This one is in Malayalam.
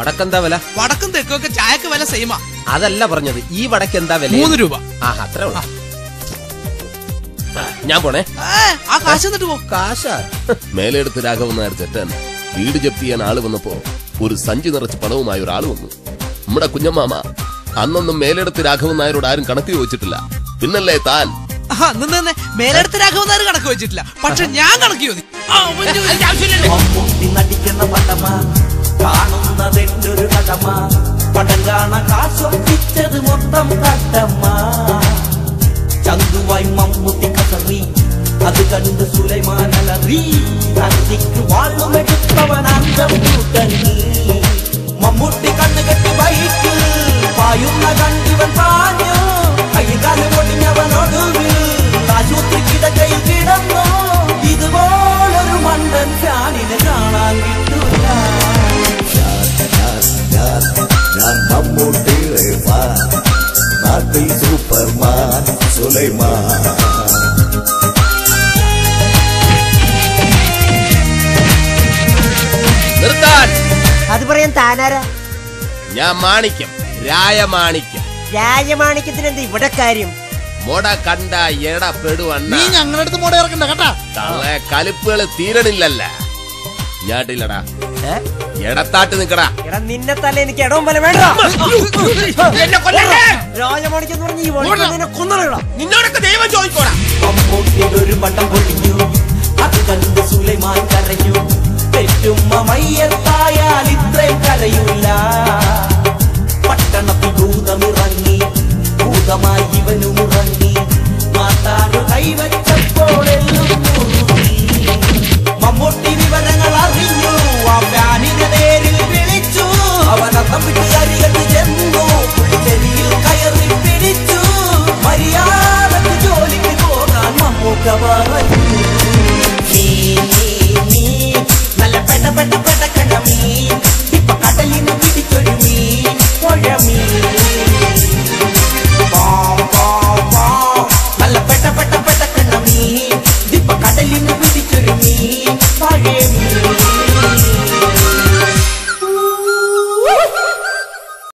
വടക്കെന്താ വില? വടക്കും തെക്കൊക്കെ ചായക്ക് വില സെയിമാ. അതല്ല പറഞ്ഞത്, ഈ വടക്ക് എന്താ വില? 3 രൂപ. അത്ര ഉള്ളു. ഞാൻ പോണേ. ആ കാശ് എന്നിട്ട് പോ. കാശാ? മേലെടുത്ത് രാഘവൻ നായർ തെറ്റാൻ വീട് ജപ്തി ചെയ്യാൻ ആള് വന്നപ്പോ ഒരു സഞ്ചി നിറച്ച് പണവുമായി ഒരാൾ വന്നു. നമ്മുടെ കുഞ്ഞമ്മാമ അന്നൊന്നും മേലെടുത്ത് രാഘവൻ നായരോട് ആരും കണക്ക് ചോദിച്ചിട്ടില്ല. പിന്നല്ലേ താൻ? മേലെടുത്ത് രാഘവൻ നായർ കണക്ക് വെച്ചിട്ടില്ല, പക്ഷെ ഞാൻ കണക്ക് ചോദി. കാണുന്നതെന്റൊരു കടമ, പടം കാണ കാശൊപ്പിച്ചത് മൊത്തം കട്ടമ്മ. ചന്തുവായി മമ്മൂട്ടി കസറി, അത് കണ്ട് സുലൈമാൻ അലറി. കത്തിക്ക് വാളുമെടുത്തവൻ അന്തം കൂട്ടങ്ങി. മമ്മൂട്ടി കണ്ണുകെട്ടി ബൈക്കിൽ പായുന്ന കണ്ടിവൻ പാഞ്ഞു. കൈകാലം പൊടിഞ്ഞവനൊടുവിൽ ആശുപത്രിക്കിടക്കയിൽ കിടന്നു. ഇതുപോലൊരു മണ്ടൻ ഫാനിനെ കാണാൻ കിട്ടൂല. ഞാൻ മമ്മൂട്ടിയുടെ ഫാൻ, നാട്ടിൽ സൂപ്പർമാൻ സുലൈമാൻ. നിർത്താൻ. അത് പറയാൻ താനാരാ? ഞാൻ മാണിക്യം, രായമാണിക്യം. രാജമാണിക്യത്തിന് എന്താ ഇവിടെ കാര്യം? മോട കണ്ട എടപ്പെടുവണ്ണ. നീ ഞങ്ങളുടെ അടുത്ത് മോട ഇറക്കണ്ട കേട്ടാ. തള്ളെ കലിപ്പുകള് തീരണില്ലല്ല. ഞാട്ടില്ലടാ, എടത്താട്ട് നിക്കടാ. എടാ നിന്നെ തല്ല എനിക്ക് ഇടവും പോലെ വേണ്ട. രാജമാണിക്യം എന്ന് പറഞ്ഞ ഈ കൊന്നള. നിന്നോടൊക്കെ ദൈവം ചോദിക്കോടാ. മമ്മൂട്ടിയൊരു പട്ടം പൊട്ടിഞ്ഞു, അത് കണ്ട് സുലൈമാൻ കരഞ്ഞു. പെറ്റുമ്മ മയ്യത്തായാൽ ഇത്രയും കരയൂല. പട്ടണത്തിൽ ഭൂതമിറങ്ങി, ഭൂതമായി ഇവനും ഉറങ്ങി. മാതാവ് കൈവച്ചപ്പോഴെല്ലാം മമ്മൂട്ടി വിവരങ്ങൾ അറിഞ്ഞു. ആ ഫാനിനെ നേരിൽ വിളിച്ചു. അവനത്തം വിട്ട് അരികത്ത് ചെന്നു, പുള്ളിച്ചെരിയിൽ കയറി പിടിച്ചു. മര്യാദക്ക് ജോലിക്ക് പോകാൻ മമ്മൂക്ക പറഞ്ഞു. നീ നല്ല പെട്ട